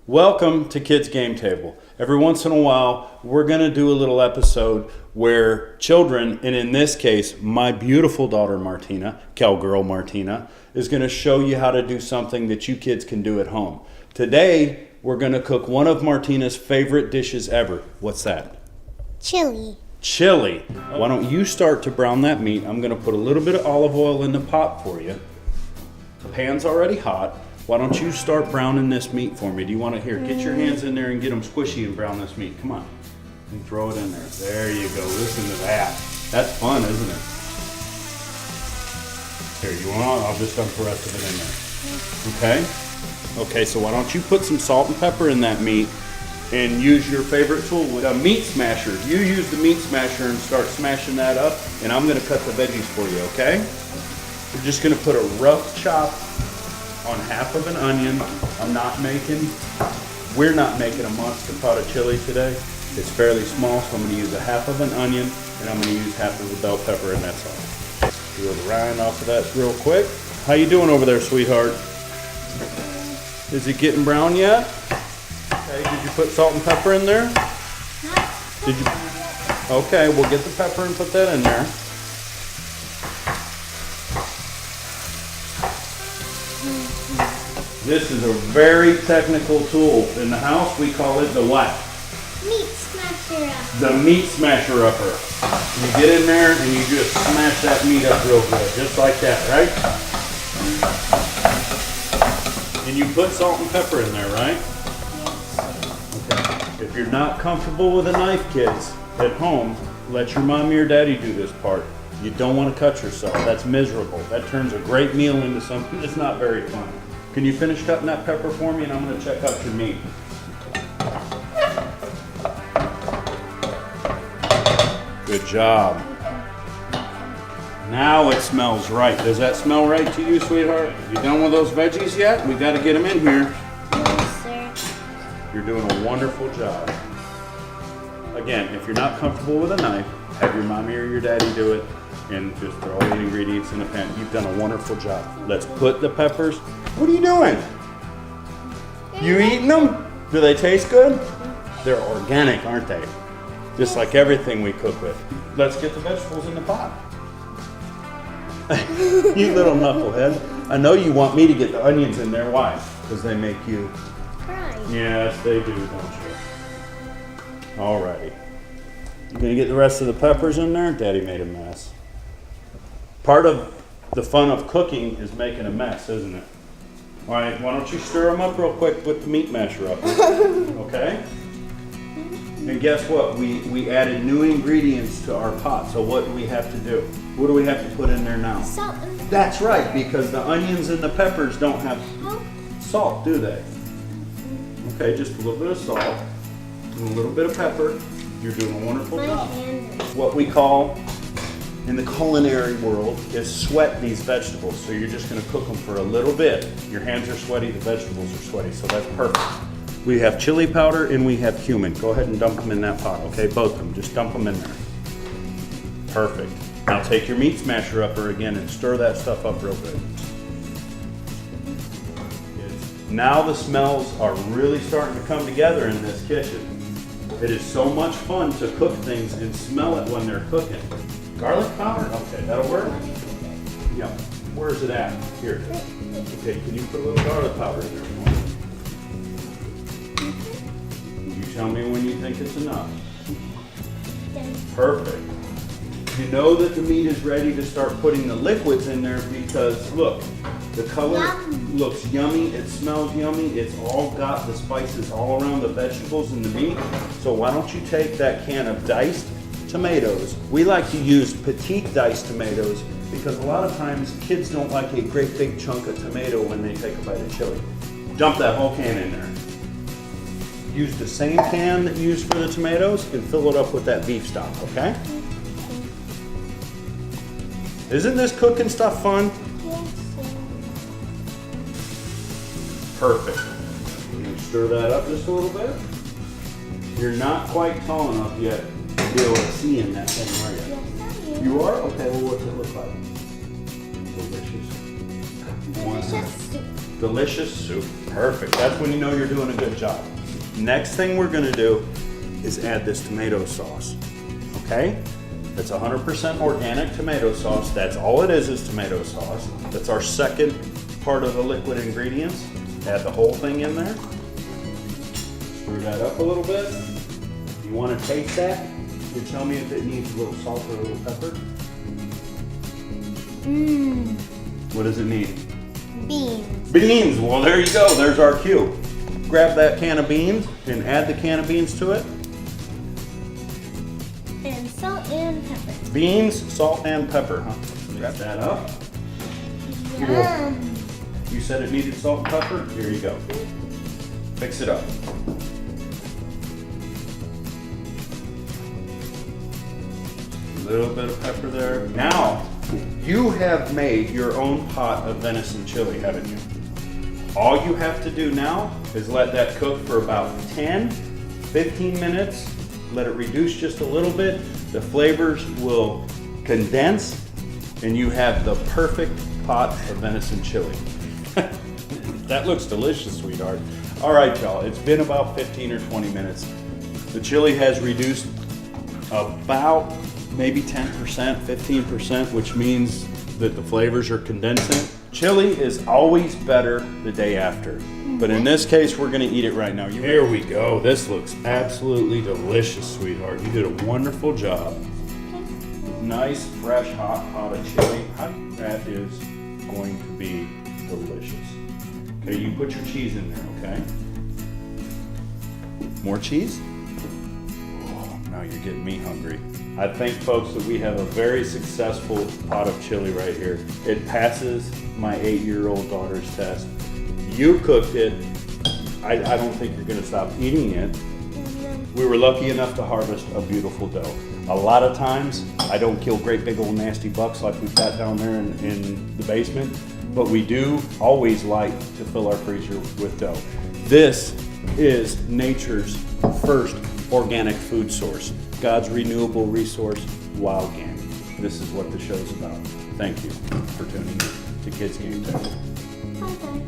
Welcome to Kids Game Table. Every once in a while, we're going to do a little episode where children, and in this case, my beautiful daughter Martina, cowgirl Martina, is going to show you how to do something that you kids can do at home. Today, we're going to cook one of Martina's favorite dishes ever. What's that? Chili. Chili. Why don't you start to brown that meat? I'm going to put a little bit of olive oil in the pot for you. The pan's already hot. Why don't you start browning this meat for me? Do you want to, get your hands in there and get them squishy and brown this meat. Come on. And throw it in there. There you go. Listen to that. That's fun, isn't it? Here, you want? I'll just dump the rest of it in there. Okay? Okay, so why don't you put some salt and pepper in that meat and use your favorite tool with a meat smasher. You use the meat smasher and start smashing that up, and I'm going to cut the veggies for you, okay? We're just going to put a rough chop on half of an onion. We're not making a monster pot of chili today. It's fairly small, so I'm going to use a half of an onion, and I'm going to use half of a bell pepper, and that's all. Peel the rind off of that real quick. How you doing over there, sweetheart? Is it getting brown yet? Okay, did you put salt and pepper in there? Did you? Okay, we'll get the pepper and put that in there. This is a very technical tool. In the house, we call it the what? Meat smasher upper. The meat smasher upper. You get in there and you just smash that meat up real good, just like that, right? And you put salt and pepper in there, right? Okay. If you're not comfortable with a knife, kids, at home, let your mommy or daddy do this part. You don't want to cut yourself. That's miserable. That turns a great meal into something that's not very fun. Can you finish cutting that pepper for me, and I'm going to check out your meat. Good job. Now it smells right. Does that smell right to you, sweetheart? You done with those veggies yet? We got to get them in here. Yes, sir. You're doing a wonderful job. Again, if you're not comfortable with a knife, have your mommy or your daddy do it, and just throw all the ingredients in a pan. You've done a wonderful job. Let's put the peppers. What are you doing? You eating them? Do they taste good? They're organic, aren't they? Just like everything we cook with. Let's get the vegetables in the pot. You little knucklehead. I know you want me to get the onions in there. Why? Because they make you Fry. Yes, they do, don't you? Alrighty. You gonna get the rest of the peppers in there? Daddy made a mess. Part of the fun of cooking is making a mess, isn't it? Alright, why don't you stir them up real quick with the meat masher up, okay? And guess what? We added new ingredients to our pot, so what do we have to do? What do we have to put in there now? Salt and pepper. That's right, because the onions and the peppers don't have salt, do they? Okay, just a little bit of salt and a little bit of pepper. You're doing a wonderful job. What we call in the culinary world is sweat these vegetables. So you're just going to cook them for a little bit. Your hands are sweaty, the vegetables are sweaty, so that's perfect. We have chili powder and we have cumin. Go ahead and dump them in that pot, okay? Both of them, just dump them in there. Perfect. Now take your meat smasher upper again and stir that stuff up real good. Now the smells are really starting to come together in this kitchen. It is so much fun to cook things and smell it when they're cooking. Garlic powder? Okay, that'll work. Yeah. Where's it at? Here. Okay, can you put a little garlic powder in there for me? You tell me when you think it's enough. Perfect. You know that the meat is ready to start putting the liquids in there because, look, the color looks yummy, it smells yummy, it's all got the spices all around the vegetables and the meat. So why don't you take that can of diced tomatoes. We like to use petite diced tomatoes because a lot of times kids don't like a great big chunk of tomato when they take a bite of chili. Dump that whole can in there. Use the same can that you used for the tomatoes and fill it up with that beef stock, okay? Isn't this cooking stuff fun? Perfect. You can stir that up just a little bit. You're not quite tall enough yet to be able to see in that thing, are you? Yes, I am. You are? Okay, well what's it look like? Delicious. Delicious soup. Delicious soup. Perfect. That's when you know you're doing a good job. Next thing we're gonna do is add this tomato sauce. Okay? It's 100% organic tomato sauce. That's all it is tomato sauce. That's our second part of the liquid ingredients. Add the whole thing in there. Stir that up a little bit. You want to taste that? You tell me if it needs a little salt or a little pepper. Mmm. What does it need? Beans. Beans. Well, there you go. There's our cue. Grab that can of beans and add the can of beans to it. And salt and pepper. Beans, salt, and pepper, huh? Wrap that up. Yum. You said it needed salt and pepper? Here you go. Fix it up. A little bit of pepper there. Now, you have made your own pot of venison chili, haven't you? All you have to do now is let that cook for about 10, 15 minutes. Let it reduce just a little bit. The flavors will condense and you have the perfect pot of venison chili. That looks delicious, sweetheart. All right, y'all, it's been about 15 or 20 minutes. The chili has reduced about maybe 10%, 15%, which means that the flavors are condensing. Chili is always better the day after, but in this case, we're gonna eat it right now. Here we go. This looks absolutely delicious, sweetheart. You did a wonderful job. Nice, fresh, hot pot of chili. That is going to be delicious. Okay, you put your cheese in there, okay? More cheese? Oh, now you're getting me hungry. I think, folks, that we have a very successful pot of chili right here. It passes my 8-year-old daughter's test. You cooked it. I don't think you're gonna stop eating it. We were lucky enough to harvest a beautiful dough. A lot of times, I don't kill great big old nasty bucks like we've got down there in the basement, but we do always like to fill our freezer with dough. This is nature's first organic food source. God's renewable resource, wild game. This is what the show's about. Thank you for tuning in to Kids Game Day. Okay.